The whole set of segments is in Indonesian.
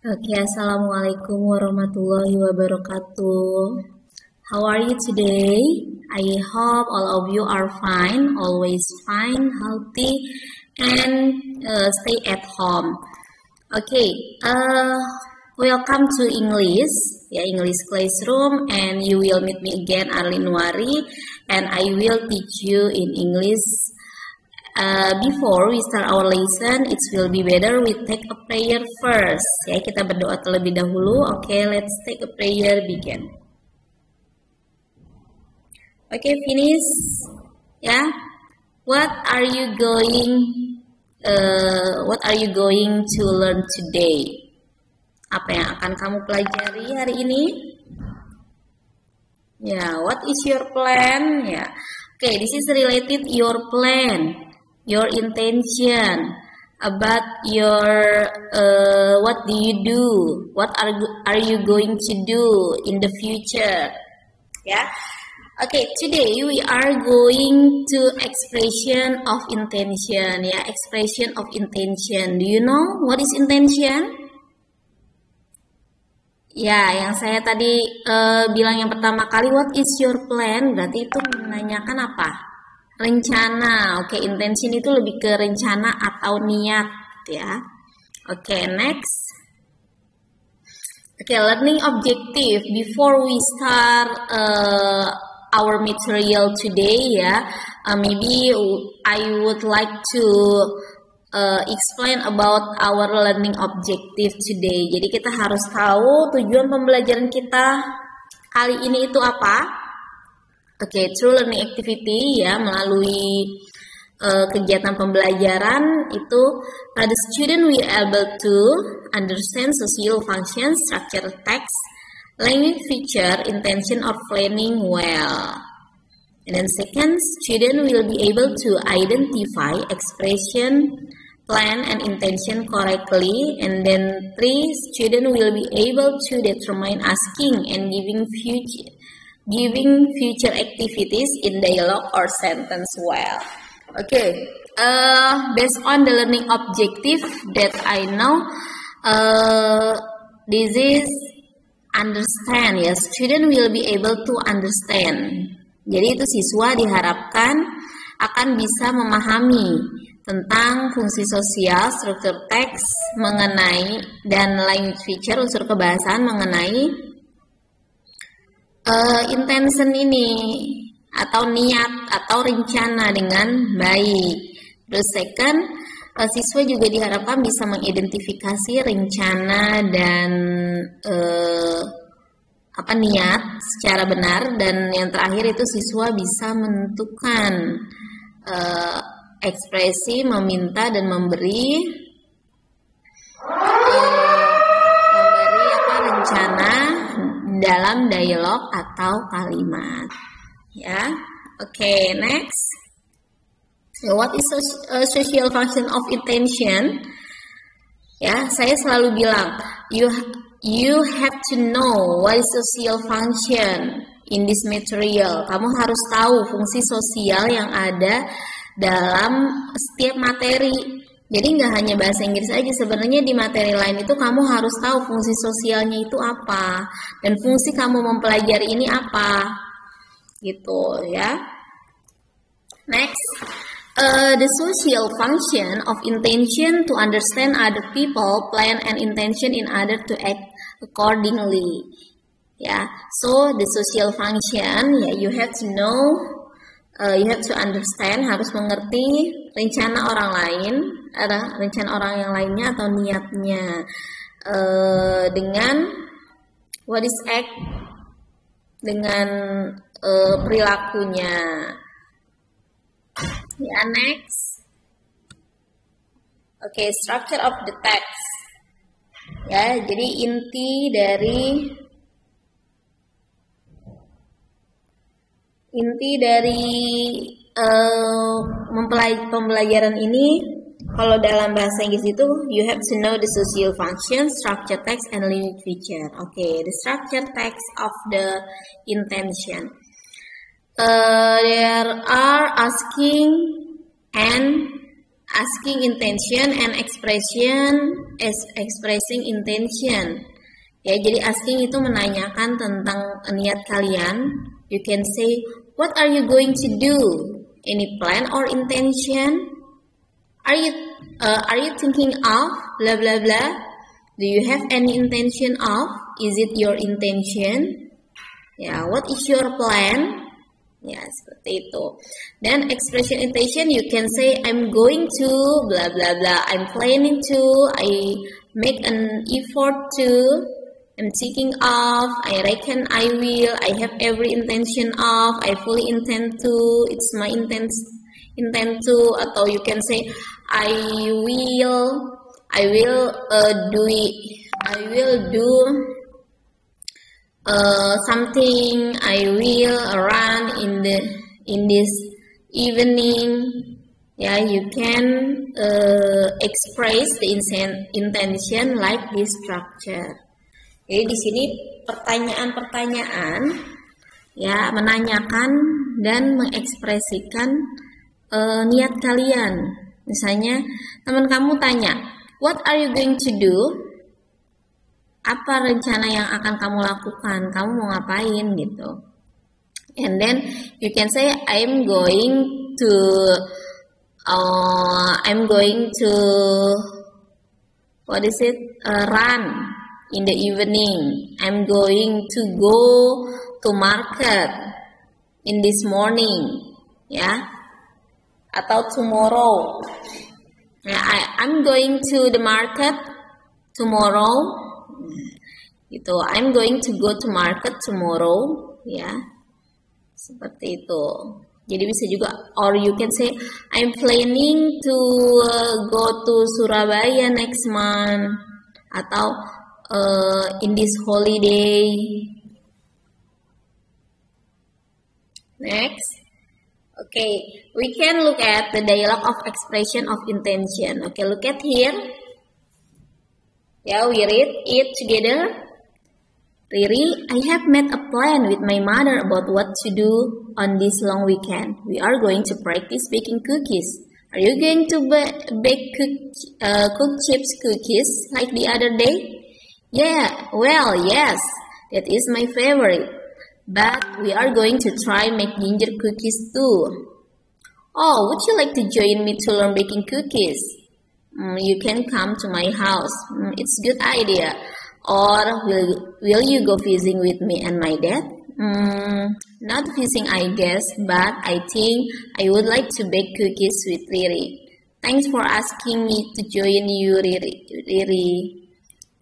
Oke, Assalamualaikum warahmatullahi wabarakatuh. How are you today? I hope all of you are fine, always fine, healthy, and stay at home. Okay, welcome to English, English classroom, and you will meet me again, Arlin Wari, and I will teach you in English. Before we start our lesson, it will be better we take a prayer first. Ya, kita berdoa terlebih dahulu. Okay, let's take a prayer. Begin. Okay, finish. Ya, what are you going to learn today? Apa yang akan kamu pelajari hari ini? Ya, what is your plan? Ya, okay, this is related your plan. Your intention about your what do you do? What are you going to do in the future? Yeah. Okay, today we are going to expression of intention. Yeah, expression of intention. Do you know what is intention? Ya, yang saya tadi bilang yang pertama kali, what is your plan? Berarti itu menanyakan apa? Rencana. Oke, intention itu lebih ke rencana atau niat, ya. Oke, next. Oke, learning objective. Before we start our material today, ya, maybe I would like to explain about our learning objective today. Jadi kita harus tahu tujuan pembelajaran kita kali ini itu apa. Oke, through learning activity, ya, melalui kegiatan pembelajaran itu, the student will able to understand social function, structure text, language feature, intention of planning well. And then second, student will be able to identify expression, plan, and intention correctly. And then three, student will be able to determine asking and giving future activities in dialogue or sentence well. Okay, based on the learning objective that I know, this is understand. Yes, student will be able to understand. Jadi itu siswa diharapkan akan bisa memahami tentang fungsi sosial, struktur teks mengenai dan language feature, unsur kebahasaan mengenai intention ini atau niat atau rencana dengan baik. Terus second, siswa juga diharapkan bisa mengidentifikasi rencana dan niat secara benar, dan yang terakhir itu siswa bisa menentukan ekspresi, meminta dan memberi rencana dalam dialog atau kalimat, ya. Oke, next. So, what is social function of intention? Ya, saya selalu bilang, you have to know what is social function in this material. Kamu harus tahu fungsi sosial yang ada dalam setiap materi. Jadi nggak hanya bahasa Inggris aja, sebenarnya di materi lain itu kamu harus tahu fungsi sosialnya itu apa dan fungsi kamu mempelajari ini apa, gitu ya. Next, the social function of intention to understand other people, plan and intention in order to act accordingly. Ya, so the social function, ya, you have to know, you have to understand, harus mengerti rencana orang lain, rencana orang yang lainnya atau niatnya, dengan what is act, dengan perilakunya. Ya, next. Oke, structure of the text. Ya, jadi inti dari pembelajaran ini, kalau dalam bahasa Inggris itu, you have to know the social function, structure text, and language feature. Okay, the structure text of the intention. There are asking and asking intention and expressing intention. Ya, jadi asking itu menanyakan tentang niat kalian. You can say, what are you going to do? Any plan or intention? Are you thinking of blah blah blah? Do you have any intention of? Is it your intention? Ya, what is your plan? Ya, seperti itu. Dan expression intention, you can say I'm going to blah blah blah. I'm planning to. I make an effort to. I'm thinking of. I reckon I will. I have every intention of. I fully intend to. It's my intend to. Atau you can say I will do it. I will do something. I will run in this evening. Yeah, you can express the intention like this structure. Jadi di sini pertanyaan-pertanyaan ya menanyakan dan mengekspresikan niat kalian. Misalnya teman kamu tanya, what are you going to do? Apa rencana yang akan kamu lakukan? Kamu mau ngapain gitu? And then you can say I'm going to run in the evening. I'm going to go to market in this morning, ya. Atau tomorrow. Ya, I'm going to the market tomorrow. Gitu. I'm going to go to market tomorrow, ya. Seperti itu. Jadi bisa juga, or you can say I'm planning to go to Surabaya next month, atau in this holiday. Next. Okay, we can look at the dialogue of expression of intention. Okay, look at here. Yeah, we read it together. Riri, I have made a plan with my mother about what to do on this long weekend. We are going to practice baking cookies. Are you going to bake cook chips cookies like the other day? Yeah, well, yes, that is my favorite. But we are going to try make ginger cookies too. Oh, would you like to join me to learn baking cookies? You can come to my house. It's a good idea. Or will you go fishing with me and my dad? Not fishing, I guess, but I think I would like to bake cookies with Riri. Thanks for asking me to join you, Riri.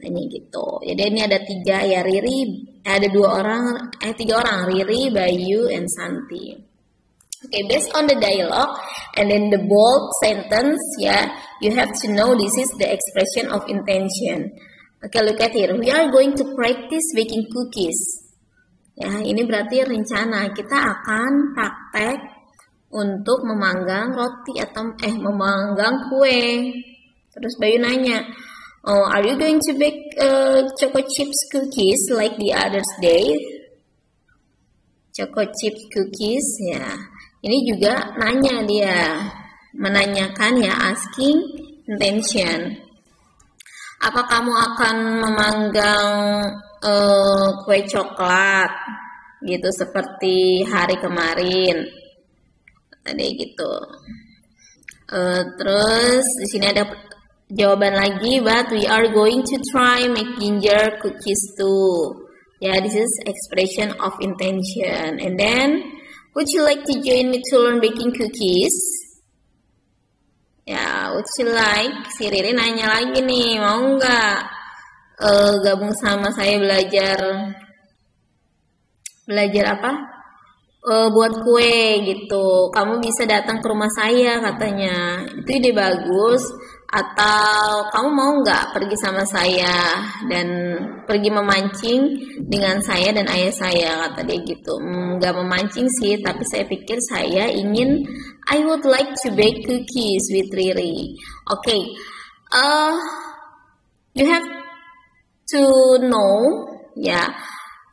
Ini gitu. Jadi ini ada tiga ya, ada tiga orang, Riri, Bayu, and Santi. Okay, based on the dialogue and then the bold sentence, ya, you have to know this is the expression of intention. Okay, look at here. We are going to practice baking cookies. Ya, ini berarti rencana kita akan praktek untuk memanggang roti atau memanggang kue. Terus Bayu nanya, oh, are you going to bake choco chips cookies like the others day? Choco chips cookies, ya. Ini juga nanya dia, menanyakan ya, asking intention. Apa kamu akan memanggang kue coklat gitu seperti hari kemarin? Tadi gitu. Terus di sini ada jawaban lagi, but we are going to try make ginger cookies too. Yeah, this is expression of intention. And then, would you like to join me to learn baking cookies? Ya, would you like? Si Riri nanya lagi nih, mau nggak gabung sama saya belajar apa? Buat kue gitu. Kamu bisa datang ke rumah saya katanya. Itu ide bagus. Atau kamu mau nggak pergi sama saya dan pergi memancing dengan saya dan ayah saya, kata dia gitu. Nggak memancing sih, tapi saya pikir saya ingin I would like to bake cookies with Riri. Okay, you have to know, yeah,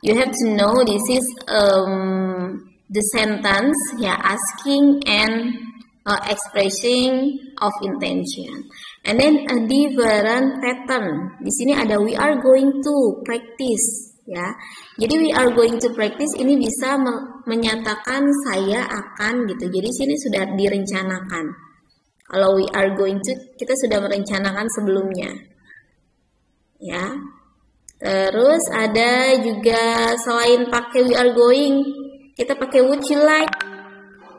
you have to know this is the sentence, yeah, asking and expressing of intention. And then a different pattern. Di sini ada we are going to practice, ya. Jadi we are going to practice ini bisa menyatakan saya akan gitu. Jadi sini sudah direncanakan. Kalau we are going to, kita sudah merencanakan sebelumnya, ya. Terus ada juga selain pakai we are going, kita pakai would you like,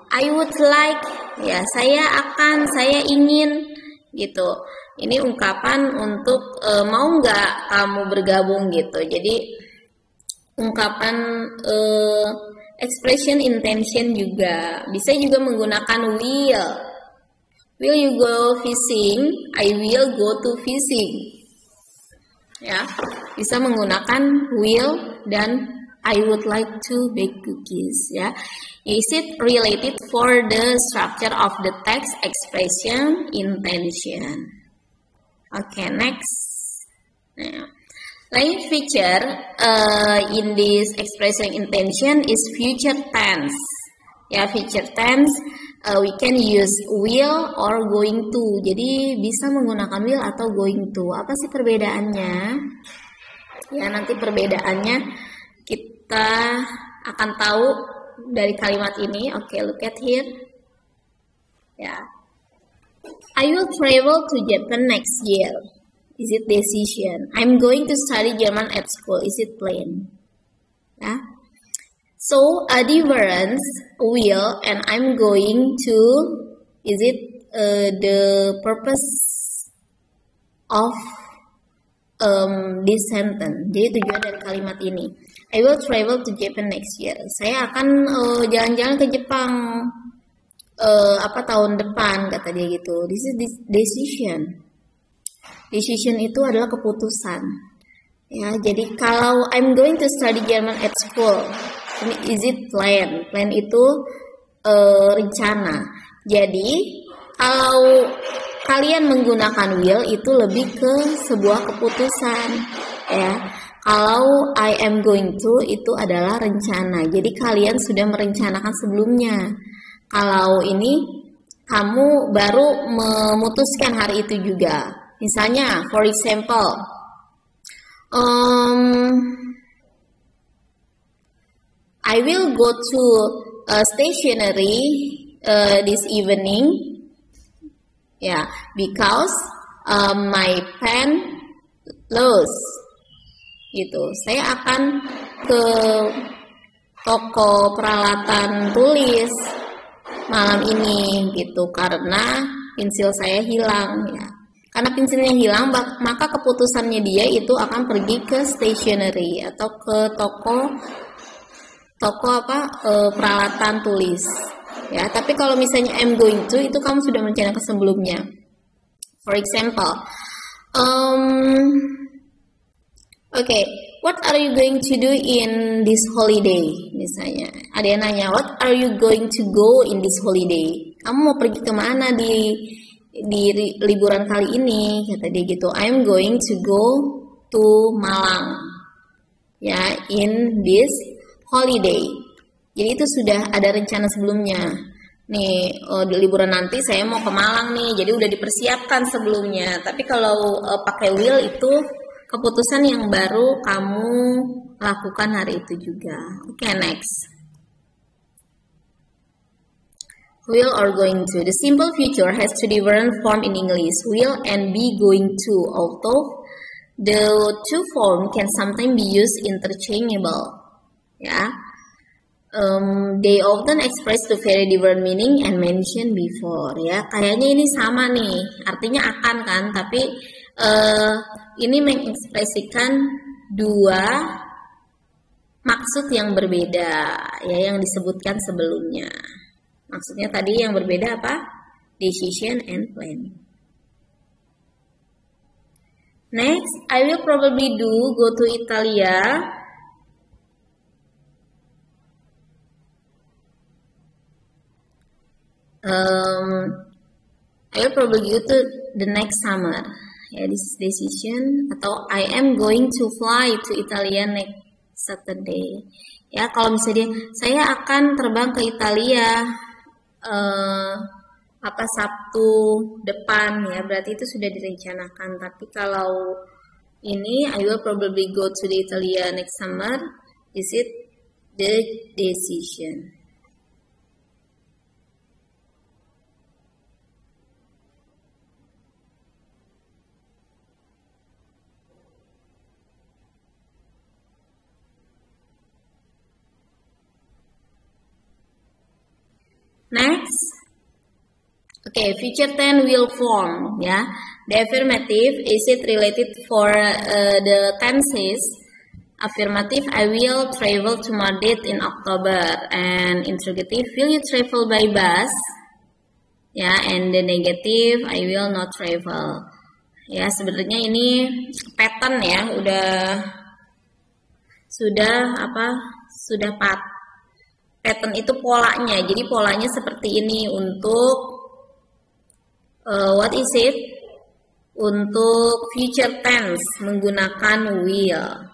I would like, ya, saya akan, saya ingin, gitu. Ini ungkapan untuk mau nggak kamu bergabung gitu. Jadi ungkapan expression intention juga bisa juga menggunakan will. Will you go fishing? I will go to fishing. Ya, bisa menggunakan will dan I would like to bake cookies, ya. Is it related for the structure of the text expression intention? Okay, next. Now, lain feature in this expression intention is future tense. Ya, future tense we can use will or going to. Jadi bisa menggunakan will atau going to. Apa sih perbedaannya? Ya, nanti perbedaannya kita akan tahu dari kalimat ini. Oke, look at here. Ya. I will travel to Japan next year. Is it decision? I'm going to study German at school. Is it plan? Ya. So a difference will and I'm going to, is it the purpose of this sentence? Jadi tujuan dari kalimat ini. I will travel to Japan next year. Saya akan jalan-jalan ke Jepang tahun depan, kata dia gitu. This is decision. Decision itu adalah keputusan. Ya, jadi kalau I'm going to study German at school, ini is it plan? Plan itu rencana. Jadi kalau kalian menggunakan will itu lebih ke sebuah keputusan, ya. Kalau I am going to itu adalah rencana. Jadi kalian sudah merencanakan sebelumnya. Kalau ini kamu baru memutuskan hari itu juga. Misalnya, for example, I will go to stationery this evening, yeah, because my pen lost. Gitu. Saya akan ke toko peralatan tulis malam ini, gitu, karena pensil saya hilang, ya. Karena pensilnya hilang, maka keputusannya dia itu akan pergi ke stationery atau ke toko peralatan tulis, ya. Tapi kalau misalnya I'm going to, itu kamu sudah merencanakan sebelumnya. For example, okay, what are you going to do in this holiday? Misalnya, ada yang nanya, what are you going to go in this holiday? Kamu mau pergi kemana di liburan kali ini? Kata dia gitu. I'm going to go to Malang. Ya, in this holiday. Jadi itu sudah ada rencana sebelumnya. Nih, di liburan nanti saya mau ke Malang nih. Jadi udah dipersiapkan sebelumnya. Tapi kalau pakai will itu keputusan yang baru kamu lakukan hari itu juga. Oke, next. Will or going to. The simple future has two different form in English. Will and be going to. Although the two form can sometimes be used interchangeable. Ya, they often express the very different meaning and mentioned before. Ya, kayaknya ini sama nih, artinya akan kan, tapi ini mengekspresikan dua maksud yang berbeda, ya, yang disebutkan sebelumnya. Maksudnya tadi yang berbeda apa? Decision and plan. Next, I will probably go to Italia. I will probably go to the next summer. Ya, this decision. Atau I am going to fly to Italia next Saturday. Ya, kalau misalnya saya akan terbang ke Italia apa Sabtu depan ya, berarti itu sudah direncanakan. Tapi kalau ini I will probably go to the Italy next summer. Is it the decision? Next. Okay, future tense will form, ya. The affirmative, is it related for the tenses? Affirmative, I will travel to Madrid in October. And interrogative, will you travel by bus? Ya, and the negative, I will not travel. Ya, sebenarnya ini pattern ya, sudah pattern itu polanya. Jadi polanya seperti ini untuk what is it? Untuk future tense menggunakan will.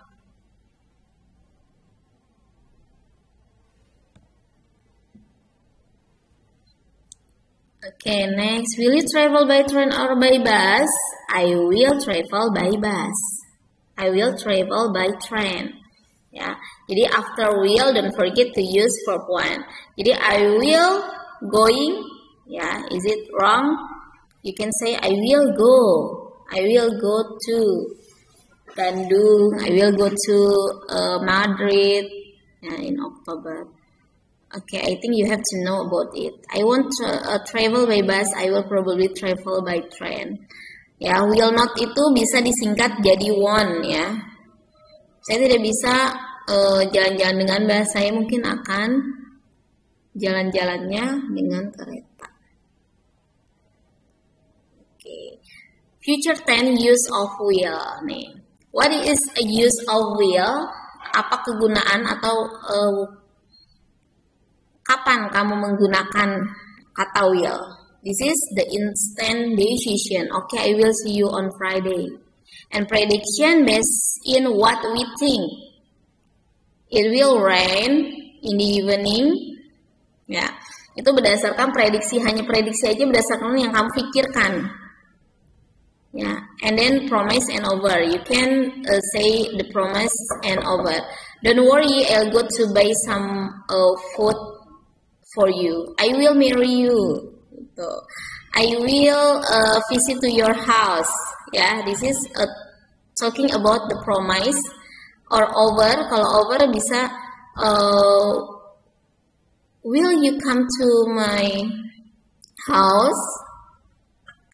Okay, next. Will you travel by train or by bus? I will travel by bus. I will travel by train. Ya, jadi after will don't forget to use verb one. Jadi I will going. Ya, is it wrong? You can say I will go. I will go to Bandung. I will go to Madrid in October. Okay, I think you have to know about it. I want to travel by bus. I will probably travel by train. Ya, will not itu bisa disingkat jadi won't ya. Saya tidak bisa jalan-jalan dengan bus. Saya mungkin akan jalan-jalannya dengan kereta. Future tense use of will nih. What is a use of will? Apa kegunaan atau kapan kamu menggunakan kata will? This is the instant decision. Okay, I will see you on Friday. And prediction based in what we think. It will rain in the evening. Ya, itu berdasarkan prediksi, hanya prediksi aja berdasarkan yang kamu pikirkan. Yeah, and then promise and over. You can say the promise and over. Don't worry, I'll go to buy some food for you. I will marry you. So, I will visit to your house. Yeah, this is talking about the promise or over. Kalau over bisa will you come to my house?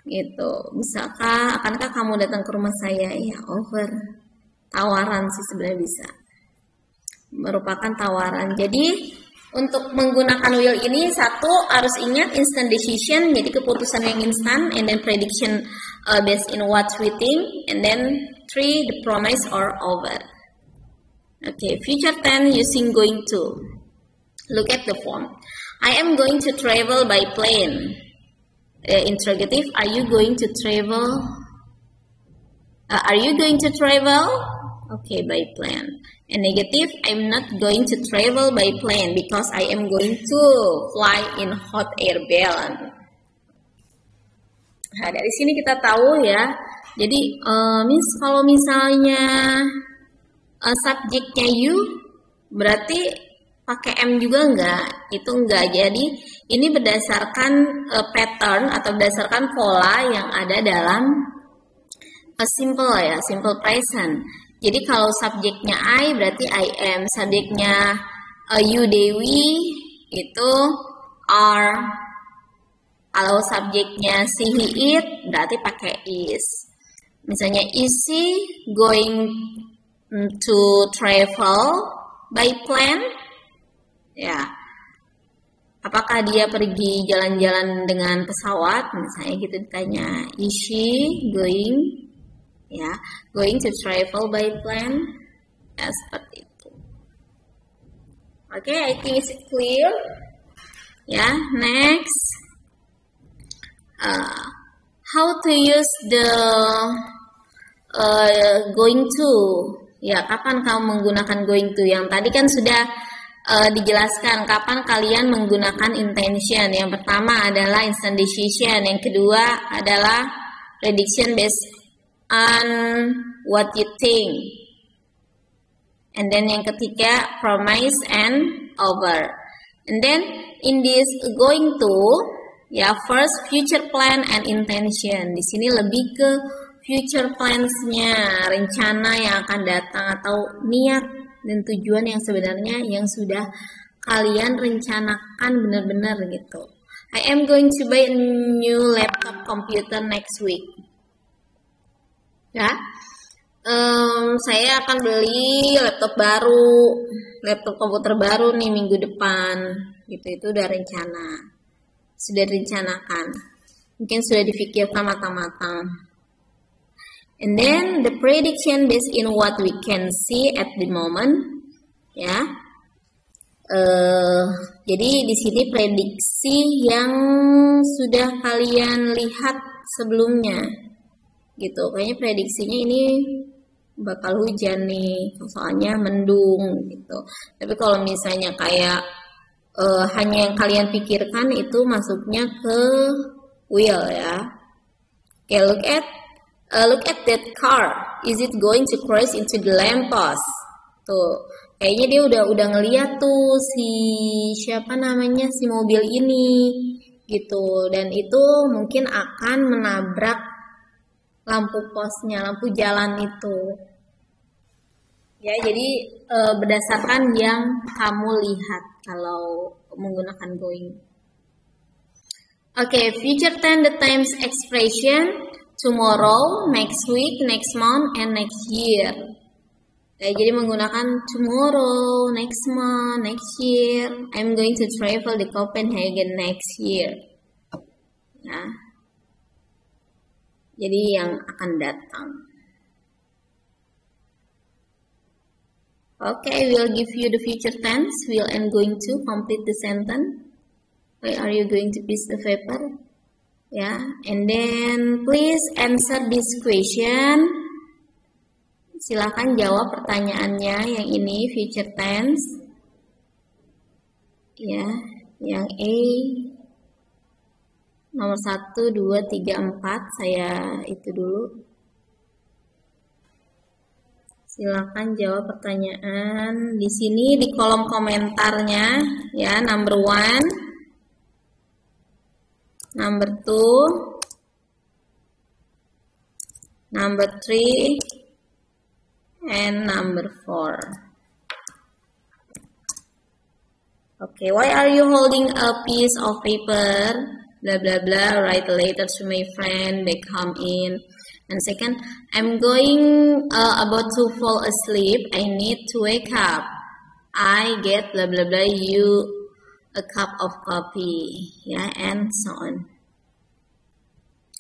Gitu, bisakah, akankah kamu datang ke rumah saya? Ya, over, tawaran sih sebenarnya bisa, merupakan tawaran. Jadi untuk menggunakan will ini, satu harus ingat instant decision, jadi keputusan yang instan, and then prediction based in what we think, and then three, the promise or over. Okay, future tense using going to. Look at the form. I am going to travel by plane. Interrogative, are you going to travel? Are you going to travel? Okay, by plane. And negative, I'm not going to travel by plane because I am going to fly in hot air balloon. Nah, dari sini kita tahu ya. Jadi, kalau misalnya subjeknya you, berarti pakai M juga enggak? Itu enggak. Jadi ini berdasarkan pattern atau berdasarkan pola yang ada dalam simple ya, simple present. Jadi kalau subjeknya I berarti I am, subjeknya you Dewi itu are. Kalau subjeknya she he it berarti pakai is. Misalnya is she going to travel by plane? Ya, apakah dia pergi jalan-jalan dengan pesawat? Misalnya gitu ditanya, is she going? Ya, going to travel by plane? Ya, seperti itu. Okay, I think it's clear. Ya, next, how to use the going to? Ya, kapan kamu menggunakan going to? Yang tadi kan sudah dijelaskan kapan kalian menggunakan intention. Yang pertama adalah instant decision, yang kedua adalah prediction based on what you think, and then yang ketiga promise and over. And then in this going to, ya, first future plan and intention. Di sini lebih ke future plans-nya, rencana yang akan datang atau niat dan tujuan yang sebenarnya yang sudah kalian rencanakan benar-benar gitu. I am going to buy a new laptop computer next week. Ya, saya akan beli laptop komputer baru nih minggu depan. Gitu, itu udah rencana, sudah direncanakan, mungkin sudah difikirkan matang-matang. And then the prediction based in what we can see at the moment, ya. Jadi di sini prediksi yang sudah kalian lihat sebelumnya, gitu. Kayaknya prediksinya ini bakal hujan nih, soalnya mendung, gitu. Tapi kalau misalnya kayak hanya yang kalian pikirkan itu masuknya ke will, ya. Okay, look at that car. Is it going to crash into the lamppost? Tuh, kayaknya dia udah ngeliat tuh si mobil ini, gitu. Dan itu mungkin akan menabrak lampu posnya, lampu jalan itu. Ya, jadi berdasarkan yang kamu lihat kalau menggunakan going. Okay, future tense, the times expression tomorrow, next week, next month, and next year. Jadi menggunakan tomorrow, next month, next year. I'm going to travel to Copenhagen next year. Ya. Jadi yang akan datang. Okay, we'll give you the future tense. Will and going to complete the sentence. Where are you going to piece the paper? Ya, and then please answer this question. Silakan jawab pertanyaannya yang ini future tense. Ya, yang A nomor 1, 2, 3, 4 saya itu dulu. Silakan jawab pertanyaan di sini di kolom komentarnya, ya. Number 1, number 2, number 3, and number 4. Okay, why are you holding a piece of paper? Blah blah blah. Write a letter to my friend back home in. And second, I'm going about to fall asleep. I need to wake up. I get blah blah blah you a cup of coffee. Yeah, and so on.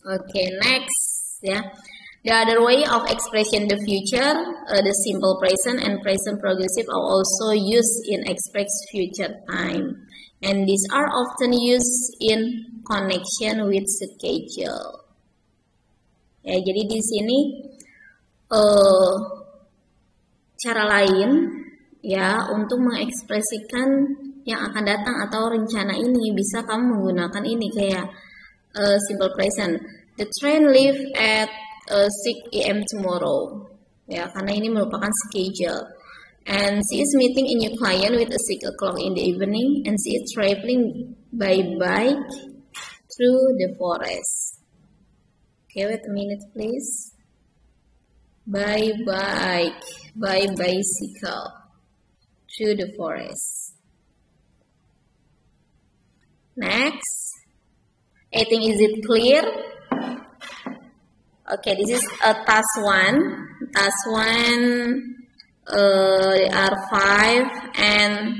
Okay, next. Yeah. The other way of expressing the future, the simple present and present progressive are also used in express future time. And these are often used in connection with schedule. Ya, jadi di sini cara lain ya untuk mengekspresikan yang akan datang atau rencana ini bisa kamu menggunakan ini kayak simple present. The train leave at 6 AM tomorrow. Ya, karena ini merupakan schedule. And she is meeting a new client with a 6 o'clock in the evening, and she is traveling by bike through the forest. Okay, wait a minute, please. By bike, by bicycle through the forest. Next, I think is it clear? Okay, this is a task 1. Task 1. There are 5 and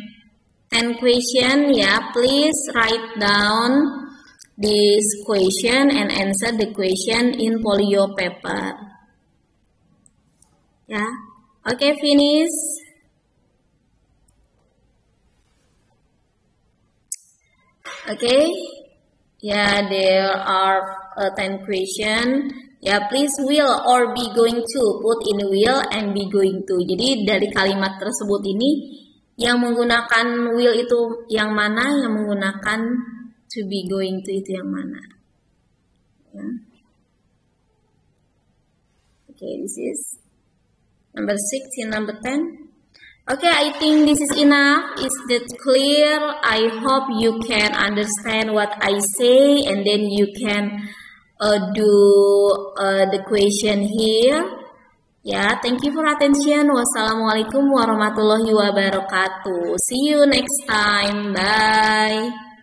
10 question. Yeah, please write down this question and answer the question in folio paper. Yeah, okay, finish. Okay, yeah, there are 10 question. Ya, please will or be going to, put in will and be going to. Jadi dari kalimat tersebut ini Yang menggunakan will itu yang mana? Yang menggunakan to be, going to itu yang mana? Ya. Okay, this is number 6 and number 10. Okay, I think this is enough. Is that clear? I hope you can understand what I say, and then you can do the question here. Yeah, thank you for attention. Wassalamualaikum warahmatullahi wabarakatuh. See you next time. Bye.